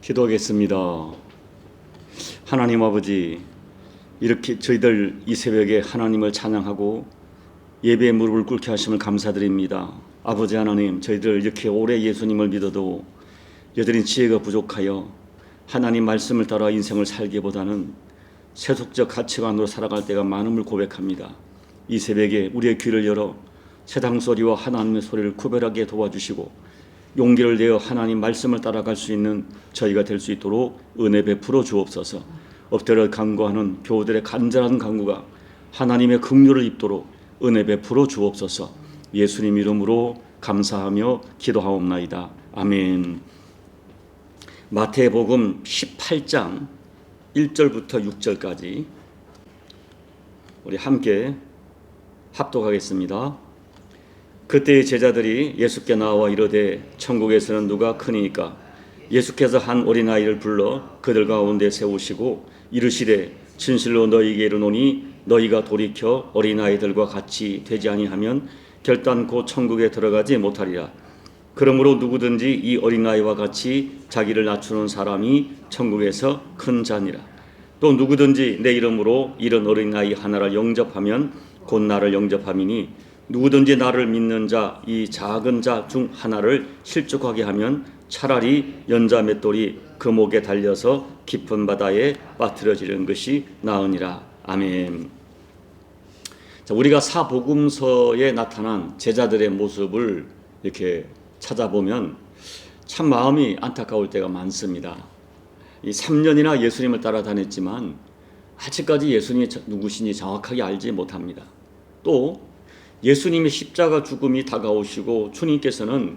기도하겠습니다. 하나님 아버지, 이렇게 저희들 이 새벽에 하나님을 찬양하고 예배의 무릎을 꿇게 하심을 감사드립니다. 아버지 하나님, 저희들 이렇게 오래 예수님을 믿어도 여전히 지혜가 부족하여 하나님 말씀을 따라 인생을 살기보다는 세속적 가치관으로 살아갈 때가 많음을 고백합니다. 이 새벽에 우리의 귀를 열어 세상 소리와 하나님의 소리를 구별하게 도와주시고 용기를 내어 하나님 말씀을 따라갈 수 있는 저희가 될 수 있도록 은혜 베풀어 주옵소서. 엎드려 간구하는 교우들의 간절한 간구가 하나님의 긍휼을 입도록 은혜 베풀어 주옵소서. 예수님 이름으로 감사하며 기도하옵나이다. 아멘. 마태복음 18장 1절부터 6절까지 우리 함께 합독하겠습니다. 그때의 제자들이 예수께 나와 이르되 천국에서는 누가 크니까? 예수께서 한 어린아이를 불러 그들 가운데 세우시고 이르시되 진실로 너희에게 이르노니 너희가 돌이켜 어린아이들과 같이 되지 아니하면 결단코 천국에 들어가지 못하리라. 그러므로 누구든지 이 어린아이와 같이 자기를 낮추는 사람이 천국에서 큰 자니라. 또 누구든지 내 이름으로 이런 어린아이 하나를 영접하면 곧 나를 영접함이니 누구든지 나를 믿는 자 이 작은 자 중 하나를 실족하게 하면 차라리 연자 맷돌이 그 목에 달려서 깊은 바다에 빠뜨려지는 것이 나으니라. 아멘. 자, 우리가 사복음서에 나타난 제자들의 모습을 이렇게 찾아보면 참 마음이 안타까울 때가 많습니다. 이 3년이나 예수님을 따라다녔지만 아직까지 예수님이 누구신지 정확하게 알지 못합니다. 또 예수님의 십자가 죽음이 다가오시고 주님께서는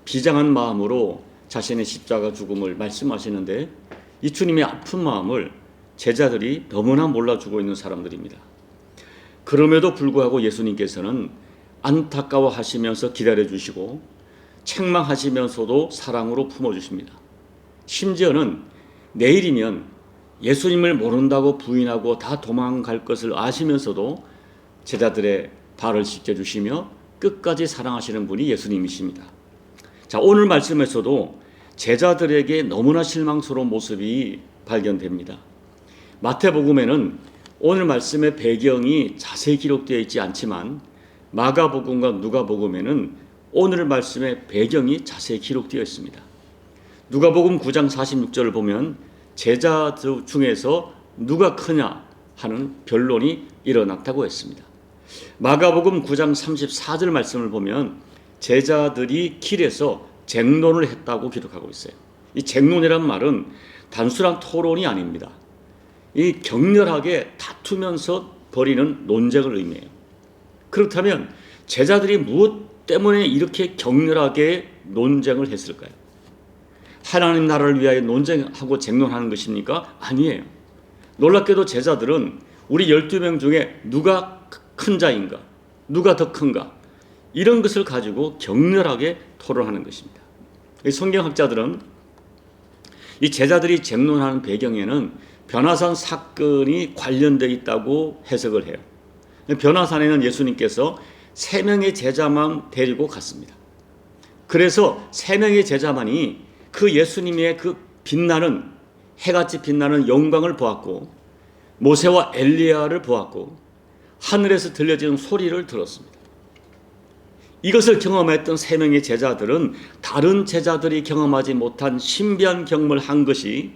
비장한 마음으로 자신의 십자가 죽음을 말씀하시는데 이 주님의 아픈 마음을 제자들이 너무나 몰라주고 있는 사람들입니다. 그럼에도 불구하고 예수님께서는 안타까워하시면서 기다려주시고 책망하시면서도 사랑으로 품어주십니다. 심지어는 내일이면 예수님을 모른다고 부인하고 다 도망갈 것을 아시면서도 제자들의 발을 씻겨주시며 끝까지 사랑하시는 분이 예수님이십니다. 자, 오늘 말씀에서도 제자들에게 너무나 실망스러운 모습이 발견됩니다. 마태복음에는 오늘 말씀의 배경이 자세히 기록되어 있지 않지만 마가복음과 누가복음에는 오늘 말씀의 배경이 자세히 기록되어 있습니다. 누가복음 9장 46절을 보면 제자 중에서 누가 크냐 하는 변론이 일어났다고 했습니다. 마가복음 9장 34절 말씀을 보면 제자들이 길에서 쟁론을 했다고 기록하고 있어요. 이 쟁론이란 말은 단순한 토론이 아닙니다. 이 격렬하게 다투면서 벌이는 논쟁을 의미해요. 그렇다면 제자들이 무엇 때문에 이렇게 격렬하게 논쟁을 했을까요? 하나님 나라를 위하여 논쟁하고 쟁론하는 것입니까? 아니에요. 놀랍게도 제자들은 우리 12명 중에 누가 큰 자인가? 누가 더 큰가? 이런 것을 가지고 격렬하게 토론하는 것입니다. 성경학자들은 이 제자들이 쟁론하는 배경에는 변화산 사건이 관련되어 있다고 해석을 해요. 변화산에는 예수님께서 3명의 제자만 데리고 갔습니다. 그래서 3명의 제자만이 그 예수님의 그 빛나는 해같이 빛나는 영광을 보았고 모세와 엘리야를 보았고 하늘에서 들려지는 소리를 들었습니다. 이것을 경험했던 3명의 제자들은 다른 제자들이 경험하지 못한 신비한 경험을 한 것이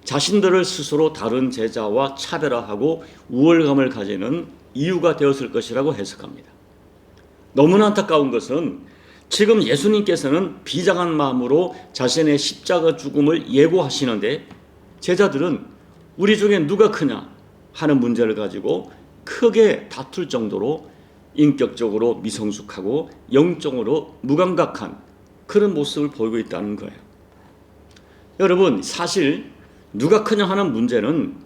자신들을 스스로 다른 제자와 차별화하고 우월감을 가지는 이유가 되었을 것이라고 해석합니다. 너무나 안타까운 것은 지금 예수님께서는 비장한 마음으로 자신의 십자가 죽음을 예고하시는데 제자들은 우리 중에 누가 크냐 하는 문제를 가지고 크게 다툴 정도로 인격적으로 미성숙하고 영적으로 무감각한 그런 모습을 보이고 있다는 거예요. 여러분, 사실 누가 크냐 하는 문제는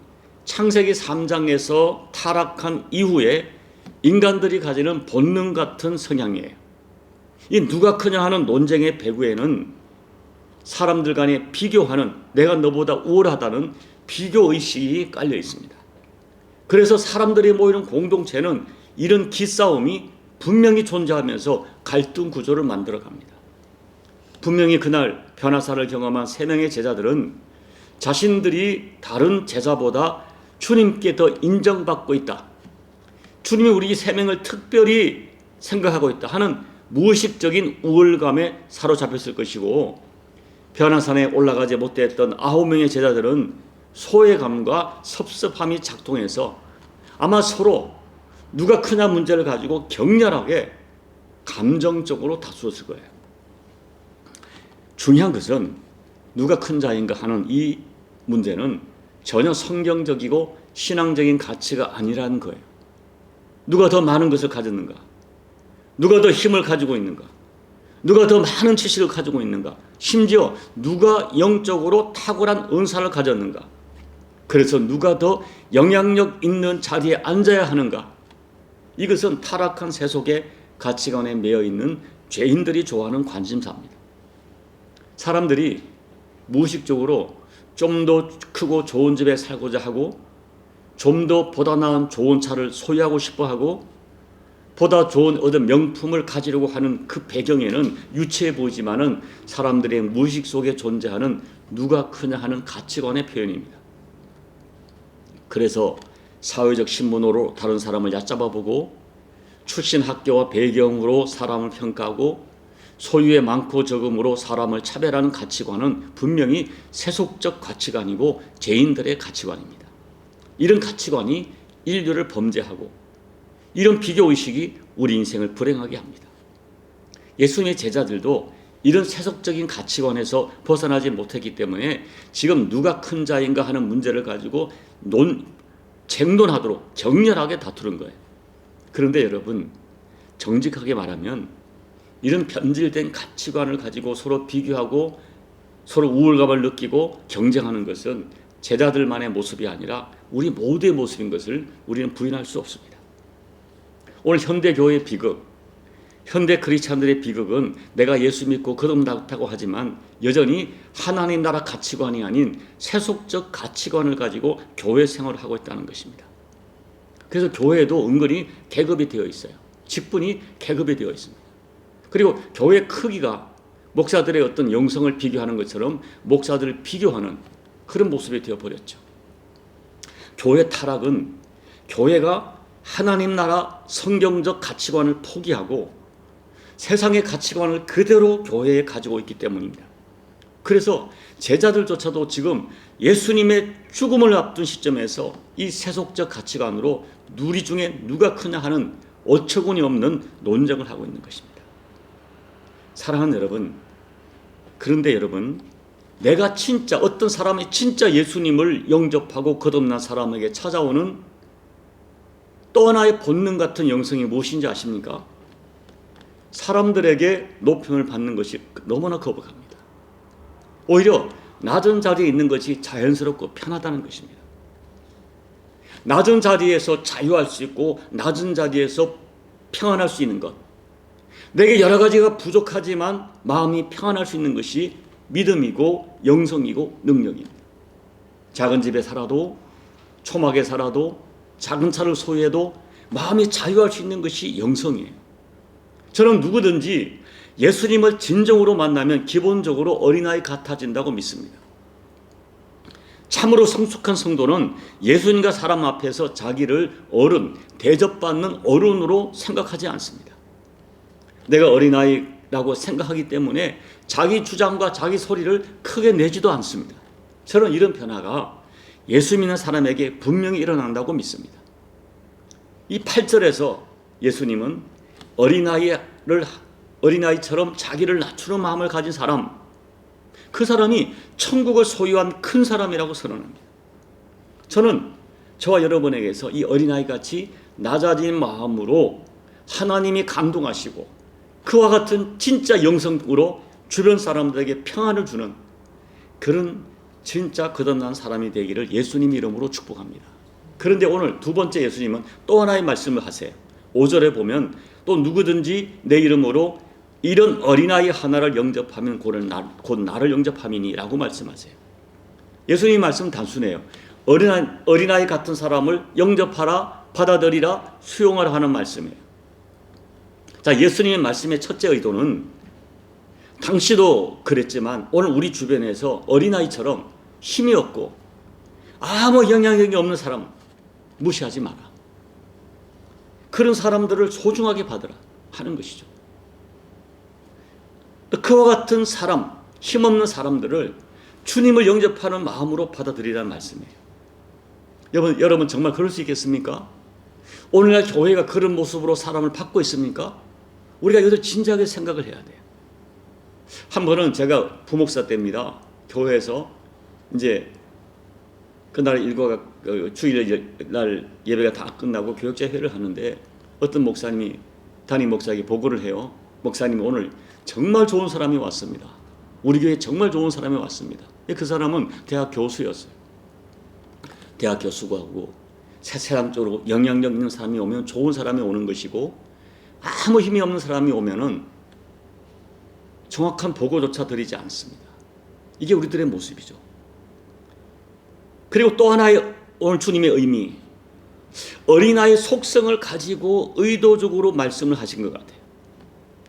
창세기 3장에서 타락한 이후에 인간들이 가지는 본능 같은 성향이에요. 이 누가 크냐 하는 논쟁의 배후에는 사람들 간에 비교하는, 내가 너보다 우월하다는 비교의식이 깔려 있습니다. 그래서 사람들이 모이는 공동체는 이런 기싸움이 분명히 존재하면서 갈등 구조를 만들어 갑니다. 분명히 그날 변화사를 경험한 세 명의 제자들은 자신들이 다른 제자보다 주님께 더 인정받고 있다, 주님이 우리 세 명을 특별히 생각하고 있다 하는 무의식적인 우월감에 사로잡혔을 것이고, 변화산에 올라가지 못했던 9명의 제자들은 소외감과 섭섭함이 작동해서 아마 서로 누가 크냐 문제를 가지고 격렬하게 감정적으로 다투었을 거예요. 중요한 것은 누가 큰 자인가 하는 이 문제는 전혀 성경적이고 신앙적인 가치가 아니라는 거예요. 누가 더 많은 것을 가졌는가? 누가 더 힘을 가지고 있는가? 누가 더 많은 지식을 가지고 있는가? 심지어 누가 영적으로 탁월한 은사를 가졌는가? 그래서 누가 더 영향력 있는 자리에 앉아야 하는가? 이것은 타락한 세속의 가치관에 매여 있는 죄인들이 좋아하는 관심사입니다. 사람들이 무의식적으로 좀 더 크고 좋은 집에 살고자 하고, 좀 더 보다 나은 좋은 차를 소유하고 싶어 하고, 보다 좋은 어떤 명품을 가지려고 하는 그 배경에는 유치해 보이지만은 사람들의 무의식 속에 존재하는 누가 크냐 하는 가치관의 표현입니다. 그래서 사회적 신분으로 다른 사람을 얕잡아보고, 출신 학교와 배경으로 사람을 평가하고, 소유의 많고 적음으로 사람을 차별하는 가치관은 분명히 세속적 가치관이고 죄인들의 가치관입니다. 이런 가치관이 인류를 범죄하고, 이런 비교의식이 우리 인생을 불행하게 합니다. 예수님의 제자들도 이런 세속적인 가치관에서 벗어나지 못했기 때문에 지금 누가 큰 자인가 하는 문제를 가지고 쟁론하도록 격렬하게 다투는 거예요. 그런데 여러분, 정직하게 말하면 이런 변질된 가치관을 가지고 서로 비교하고 서로 우월감을 느끼고 경쟁하는 것은 제자들만의 모습이 아니라 우리 모두의 모습인 것을 우리는 부인할 수 없습니다. 오늘 현대교회의 비극, 현대 크리스찬들의 비극은 내가 예수 믿고 거듭났다고 하지만 여전히 하나님 나라 가치관이 아닌 세속적 가치관을 가지고 교회 생활을 하고 있다는 것입니다. 그래서 교회도 은근히 계급이 되어 있어요. 직분이 계급이 되어 있습니다. 그리고 교회 크기가 목사들의 어떤 영성을 비교하는 것처럼 목사들을 비교하는 그런 모습이 되어버렸죠. 교회 타락은 교회가 하나님 나라 성경적 가치관을 포기하고 세상의 가치관을 그대로 교회에 가지고 있기 때문입니다. 그래서 제자들조차도 지금 예수님의 죽음을 앞둔 시점에서 이 세속적 가치관으로 누리 중에 누가 크냐 하는 어처구니 없는 논쟁을 하고 있는 것입니다. 사랑하는 여러분, 그런데 여러분, 내가 진짜 어떤 사람이 진짜 예수님을 영접하고 거듭난 사람에게 찾아오는 또 하나의 본능 같은 영성이 무엇인지 아십니까? 사람들에게 높임을 받는 것이 너무나 거북합니다. 오히려 낮은 자리에 있는 것이 자연스럽고 편하다는 것입니다. 낮은 자리에서 자유할 수 있고 낮은 자리에서 평안할 수 있는 것, 내게 여러 가지가 부족하지만 마음이 평안할 수 있는 것이 믿음이고 영성이고 능력입니다. 작은 집에 살아도, 초막에 살아도, 작은 차를 소유해도 마음이 자유할 수 있는 것이 영성이에요. 저는 누구든지 예수님을 진정으로 만나면 기본적으로 어린아이 같아진다고 믿습니다. 참으로 성숙한 성도는 예수님과 사람 앞에서 자기를 어른, 대접받는 어른으로 생각하지 않습니다. 내가 어린아이라고 생각하기 때문에 자기 주장과 자기 소리를 크게 내지도 않습니다. 저는 이런 변화가 예수 믿는 사람에게 분명히 일어난다고 믿습니다. 이 8절에서 예수님은 어린아이처럼 자기를 낮추는 마음을 가진 사람, 그 사람이 천국을 소유한 큰 사람이라고 선언합니다. 저는 저와 여러분에게서 이 어린아이같이 낮아진 마음으로 하나님이 감동하시고 그와 같은 진짜 영성으로 주변 사람들에게 평안을 주는 그런 진짜 거듭난 사람이 되기를 예수님 이름으로 축복합니다. 그런데 오늘 두 번째 예수님은 또 하나의 말씀을 하세요. 5절에 보면 또 누구든지 내 이름으로 이런 어린아이 하나를 영접하면 곧 나를 영접함이니 라고 말씀하세요. 예수님 말씀 단순해요. 어린아이 같은 사람을 영접하라, 받아들이라, 수용하라 하는 말씀이에요. 자, 예수님의 말씀의 첫째 의도는 당시도 그랬지만 오늘 우리 주변에서 어린아이처럼 힘이 없고 아무 영향력이 없는 사람 무시하지 마라. 그런 사람들을 소중하게 받으라 하는 것이죠. 그와 같은 사람, 힘없는 사람들을 주님을 영접하는 마음으로 받아들이라는 말씀이에요. 여러분 정말 그럴 수 있겠습니까? 오늘날 교회가 그런 모습으로 사람을 받고 있습니까? 우리가 이것을 진지하게 생각을 해야 돼요. 한 번은 제가 부목사 때입니다. 교회에서 이제 그날 주일날 예배가 다 끝나고 교역자 회를 하는데 어떤 목사님이 담임 목사에게 보고를 해요. 목사님 오늘 정말 좋은 사람이 왔습니다. 우리 교회에 정말 좋은 사람이 왔습니다. 그 사람은 대학 교수였어요. 대학 교수하고 세상적으로 영향력 있는 사람이 오면 좋은 사람이 오는 것이고 아무 힘이 없는 사람이 오면은 정확한 보고조차 드리지 않습니다. 이게 우리들의 모습이죠. 그리고 또 하나의 오늘 주님의 의미, 어린아이의 속성을 가지고 의도적으로 말씀을 하신 것 같아요.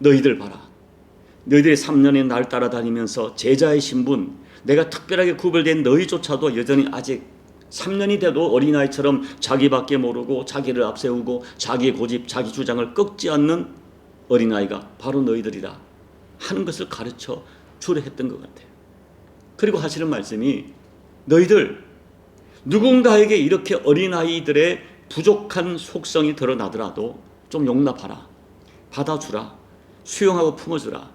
너희들 봐라. 너희들이 3년의 날 따라다니면서 제자의 신분, 내가 특별하게 구별된 너희조차도 여전히 아직 3년이 돼도 어린아이처럼 자기밖에 모르고 자기를 앞세우고 자기의 고집, 자기 주장을 꺾지 않는 어린아이가 바로 너희들이다 하는 것을 가르쳐 주려 했던 것 같아요. 그리고 하시는 말씀이 너희들 누군가에게 이렇게 어린아이들의 부족한 속성이 드러나더라도 좀 용납하라. 받아주라. 수용하고 품어주라.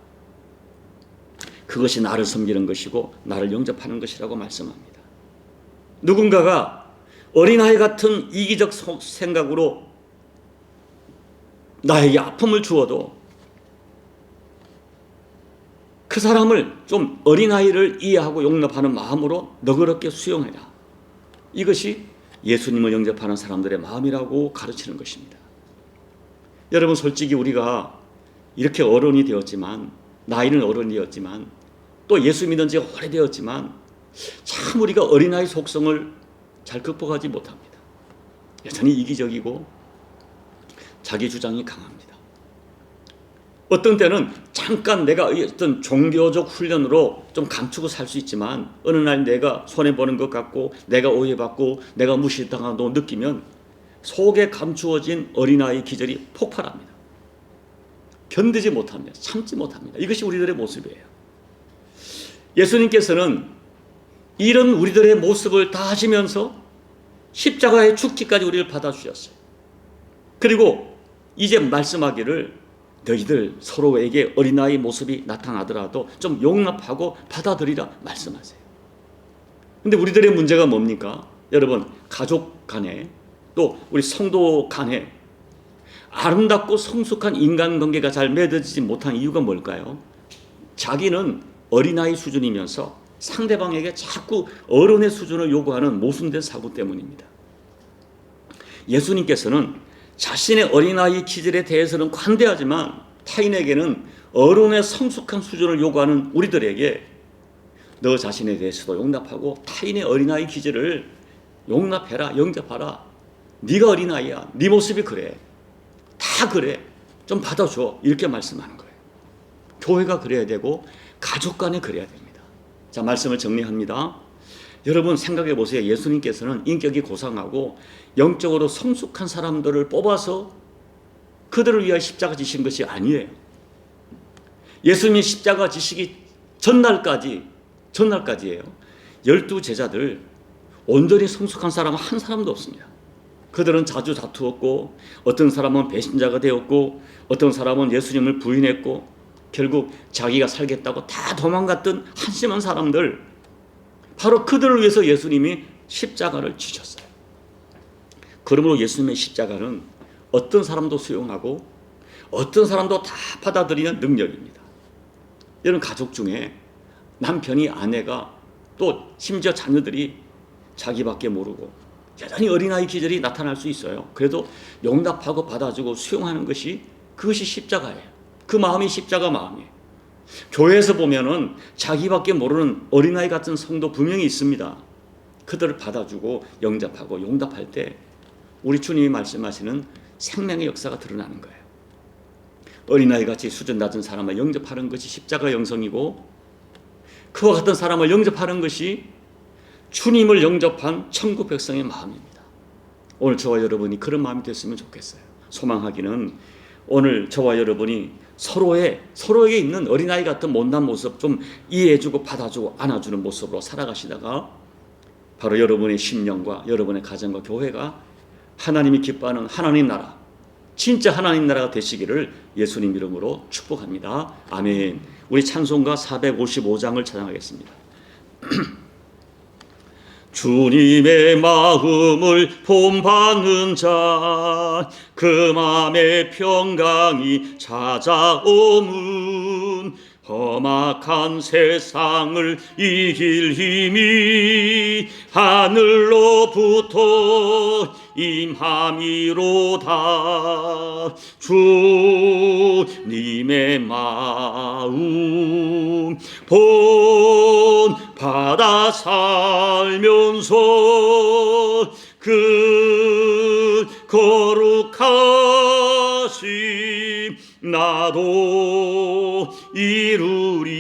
그것이 나를 섬기는 것이고 나를 영접하는 것이라고 말씀합니다. 누군가가 어린아이 같은 이기적 생각으로 나에게 아픔을 주어도 그 사람을 좀 어린아이를 이해하고 용납하는 마음으로 너그럽게 수용해라. 이것이 예수님을 영접하는 사람들의 마음이라고 가르치는 것입니다. 여러분 솔직히 우리가 이렇게 어른이 되었지만 나이는 어른이 되었지만 또 예수 믿은 지가 오래되었지만 참 우리가 어린아이 속성을 잘 극복하지 못합니다. 여전히 이기적이고 자기 주장이 강합니다. 어떤 때는 잠깐 내가 어떤 종교적 훈련으로 좀 감추고 살 수 있지만 어느 날 내가 손해보는 것 같고 내가 오해받고 내가 무시당하고 느끼면 속에 감추어진 어린아이 기절이 폭발합니다. 견디지 못합니다. 참지 못합니다. 이것이 우리들의 모습이에요. 예수님께서는 이런 우리들의 모습을 다 하시면서 십자가의 죽기까지 우리를 받아주셨어요. 그리고 이제 말씀하기를 너희들 서로에게 어린아이 모습이 나타나더라도 좀 용납하고 받아들이라 말씀하세요. 근데 우리들의 문제가 뭡니까? 여러분 가족 간에 또 우리 성도 간에 아름답고 성숙한 인간관계가 잘 맺어지지 못한 이유가 뭘까요? 자기는 어린아이 수준이면서 상대방에게 자꾸 어른의 수준을 요구하는 모순된 사고 때문입니다. 예수님께서는 자신의 어린아이 기질에 대해서는 관대하지만 타인에게는 어른의 성숙한 수준을 요구하는 우리들에게 너 자신에 대해서도 용납하고 타인의 어린아이 기질을 용납해라, 영접하라. 네가 어린아이야. 네 모습이 그래. 다 그래. 좀 받아줘. 이렇게 말씀하는 거예요. 교회가 그래야 되고 가족 간에 그래야 됩니다. 자, 말씀을 정리합니다. 여러분 생각해 보세요. 예수님께서는 인격이 고상하고 영적으로 성숙한 사람들을 뽑아서 그들을 위하여 십자가 지신 것이 아니에요. 예수님이 십자가 지시기 전날까지예요. 12제자들 온전히 성숙한 사람은 한 사람도 없습니다. 그들은 자주 다투었고 어떤 사람은 배신자가 되었고 어떤 사람은 예수님을 부인했고 결국 자기가 살겠다고 다 도망갔던 한심한 사람들, 바로 그들을 위해서 예수님이 십자가를 지셨어요. 그러므로 예수님의 십자가는 어떤 사람도 수용하고 어떤 사람도 다 받아들이는 능력입니다. 여러분 가족 중에 남편이 아내가 또 심지어 자녀들이 자기밖에 모르고 여전히 어린아이 기질이 나타날 수 있어요. 그래도 용납하고 받아주고 수용하는 것이 그것이 십자가예요. 그 마음이 십자가 마음이에요. 교회에서 보면은 자기밖에 모르는 어린아이 같은 성도 분명히 있습니다. 그들을 받아주고 영접하고 용납할 때 우리 주님이 말씀하시는 생명의 역사가 드러나는 거예요. 어린아이같이 수준 낮은 사람을 영접하는 것이 십자가 영성이고, 그와 같은 사람을 영접하는 것이 주님을 영접한 천국 백성의 마음입니다. 오늘 저와 여러분이 그런 마음이 됐으면 좋겠어요. 소망하기는 오늘 저와 여러분이 서로에게 있는 어린아이 같은 못난 모습 좀 이해해주고 받아주고 안아주는 모습으로 살아가시다가 바로 여러분의 심령과 여러분의 가정과 교회가 하나님이 기뻐하는 하나님 나라, 진짜 하나님 나라가 되시기를 예수님 이름으로 축복합니다. 아멘. 우리 찬송가 455장을 찬양하겠습니다. 주님의 마음을 본받는 자, 그 마음의 평강이 찾아오문, 험악한 세상을 이길 힘이 하늘로부터 임함이로다. 주님의 마음 본받아 살면서 그 거룩하심 나도 이루리.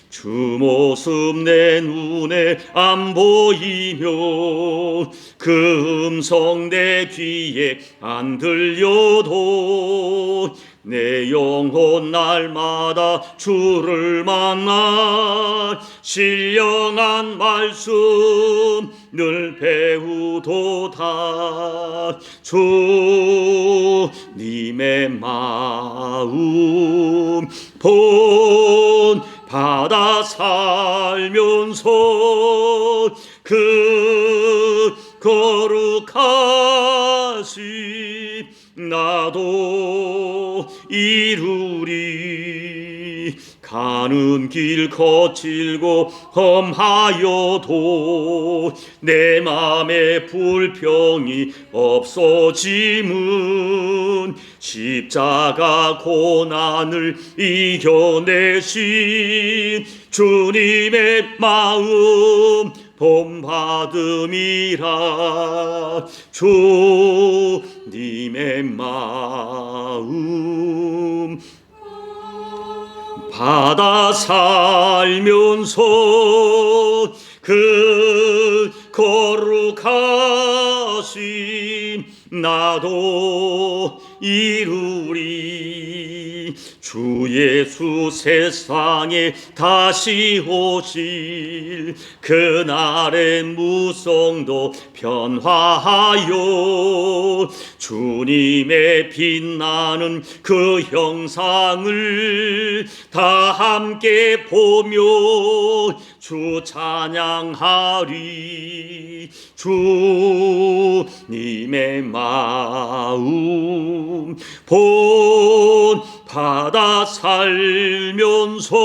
주 모습 내 눈에 안 보이며 그 음성 내 귀에 안 들려도 내 영혼 날마다 주를 만나 신령한 말씀 늘 배우도다. 주님의 마음 본받아 살면서 그 거룩하심 나도 이루리. 가는 길 거칠고 험하여도 내 맘에 불평이 없어짐은 십자가 고난을 이겨내신 주님의 마음 본받음이라. 주님의 마음 받아 살면서 그 거룩하심 나도 이루리. 주 예수 세상에 다시 오실 그날의 무성도 변화하여 주님의 빛나는 그 형상을 다 함께 보며 주 찬양하리. 주님의 마음 본받아 살면서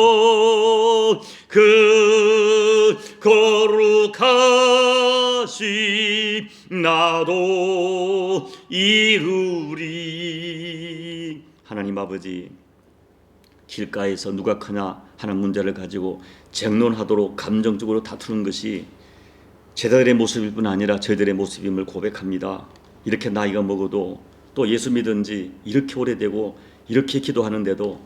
그 거룩하심 나도 이루리. 하나님 아버지, 길가에서 누가 크냐 하는 문제를 가지고 쟁론하도록 감정적으로 다투는 것이 제자들의 모습일 뿐 아니라 저희들의 모습임을 고백합니다. 이렇게 나이가 먹어도 또 예수 믿은 지 이렇게 오래되고 이렇게 기도하는데도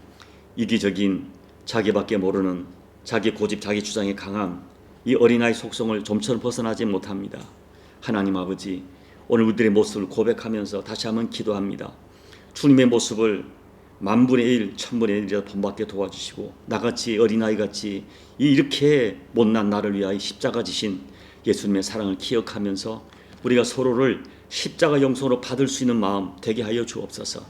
이기적인 자기밖에 모르는 자기 고집 자기 주장이 강한 이 어린아이 속성을 좀처럼 벗어나지 못합니다. 하나님 아버지, 오늘 우리들의 모습을 고백하면서 다시 한번 기도합니다. 주님의 모습을 만분의 1, 천분의 1이라도 본받게 도와주시고 나같이 어린아이같이 이렇게 못난 나를 위하여 십자가 지신 예수님의 사랑을 기억하면서 우리가 서로를 십자가 영성으로 받을 수 있는 마음 되게 하여 주옵소서.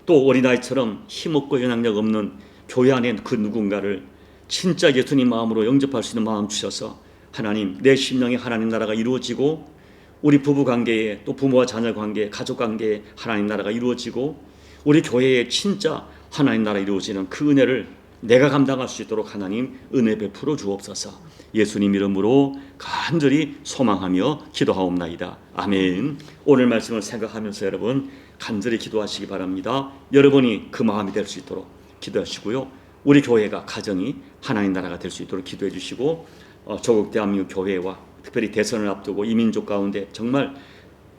또 어린아이처럼 힘없고 영향력 없는 교회 안에 그 누군가를 진짜 예수님 마음으로 영접할 수 있는 마음 주셔서 하나님, 내 심령에 하나님 나라가 이루어지고 우리 부부 관계에 또 부모와 자녀 관계에 가족 관계에 하나님 나라가 이루어지고 우리 교회에 진짜 하나님 나라 이루어지는 그 은혜를 내가 감당할 수 있도록 하나님 은혜 베풀어 주옵소서. 예수님 이름으로 간절히 소망하며 기도하옵나이다. 아멘. 오늘 말씀을 생각하면서 여러분 간절히 기도하시기 바랍니다. 여러분이 그 마음이 될 수 있도록 기도하시고요. 우리 교회가 가정이 하나님 나라가 될 수 있도록 기도해 주시고 조국 대한민국 교회와 특별히 대선을 앞두고 이 민족 가운데 정말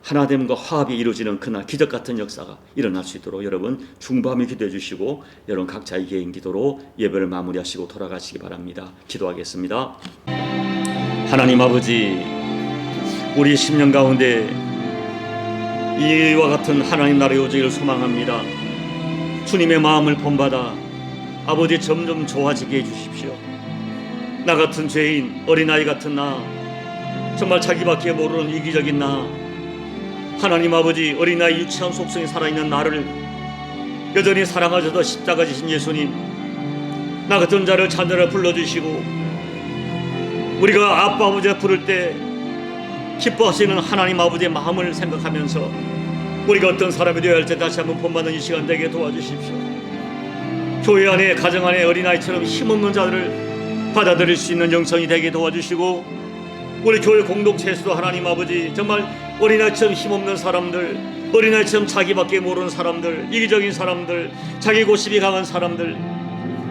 하나됨과 화합이 이루어지는 그날 기적 같은 역사가 일어날 수 있도록 여러분 중보하며 기도해 주시고 여러분 각자의 개인 기도로 예배를 마무리하시고 돌아가시기 바랍니다. 기도하겠습니다. 하나님 아버지, 우리 10년 가운데 이와 같은 하나님 나라의 오직을 소망합니다. 주님의 마음을 본받아 아버지 점점 좋아지게 해주십시오. 나 같은 죄인, 어린아이 같은 나, 정말 자기밖에 모르는 이기적인 나, 하나님 아버지 어린아이 유치한 속성이 살아있는 나를 여전히 사랑하셔서 십자가 지신 예수님, 나 같은 자를 자녀라 불러주시고 우리가 아빠 아버지가 부를 때 기뻐하시는 하나님 아버지의 마음을 생각하면서 우리가 어떤 사람이 되어야 할지 다시 한번 본받는 이 시간 되게 도와주십시오. 교회 안에 가정 안에 어린아이처럼 힘없는 자들을 받아들일 수 있는 영성이 되게 도와주시고 우리 교회 공동체에서도 하나님 아버지 정말 어린아이처럼 힘없는 사람들, 어린아이처럼 자기밖에 모르는 사람들, 이기적인 사람들, 자기 고집이 강한 사람들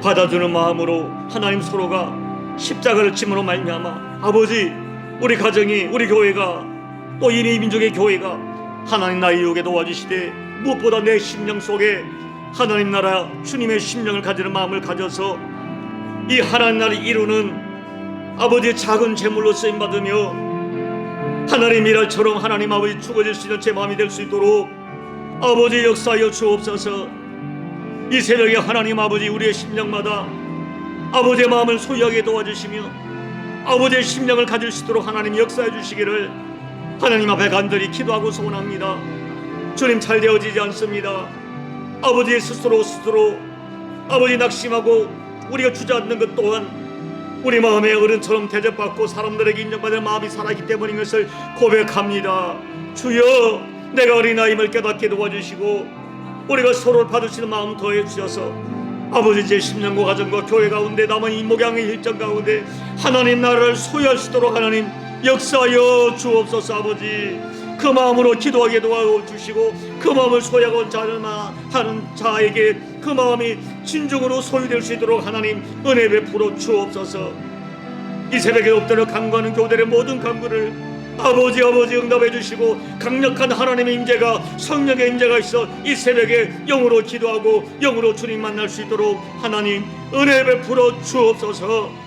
받아주는 마음으로 하나님 서로가 십자가를 짐으로 말미암아 아버지 우리 가정이, 우리 교회가 또 이 민족의 교회가 하나님 나라의 이루게 도와주시되 무엇보다 내 심령 속에 하나님 나라 주님의 심령을 가지는 마음을 가져서 이 하나님 나라를 이루는 아버지의 작은 제물로 쓰임받으며 하나님 일할처럼 하나님 아버지 죽어질 수 있는 제 마음이 될 수 있도록 아버지 역사하여 주옵소서. 이 새벽에 하나님 아버지 우리의 심령마다 아버지의 마음을 소유하게 도와주시며 아버지의 심령을 가질 수 있도록 하나님 역사해 주시기를 하나님 앞에 간절히 기도하고 소원합니다. 주님 잘 되어지지 않습니다. 아버지 스스로 아버지 낙심하고 우리가 주저앉는 것 또한 우리 마음에 어른처럼 대접받고 사람들에게 인정받을 마음이 살아있기 때문인 것을 고백합니다. 주여, 내가 어린아임을 깨닫게 도와주시고 우리가 서로를 받으시는 마음 더해 주셔서 아버지 제 10년과 가정과 교회 가운데 남은 이 목양의 일정 가운데 하나님 나라를 소유할 수 있도록 하나님 역사하여 주옵소서. 아버지 그 마음으로 기도하게 도와주시고 그 마음을 소유하고 하는 자에게 그 마음이 진정으로 소유될 수 있도록 하나님 은혜 베풀어 주옵소서. 이 새벽에 엎드려 간구하는 교우들의 모든 간구를 아버지 응답해 주시고 강력한 하나님의 임재가 성령의 임재가 있어 이 새벽에 영으로 기도하고 영으로 주님 만날 수 있도록 하나님 은혜 베풀어 주옵소서.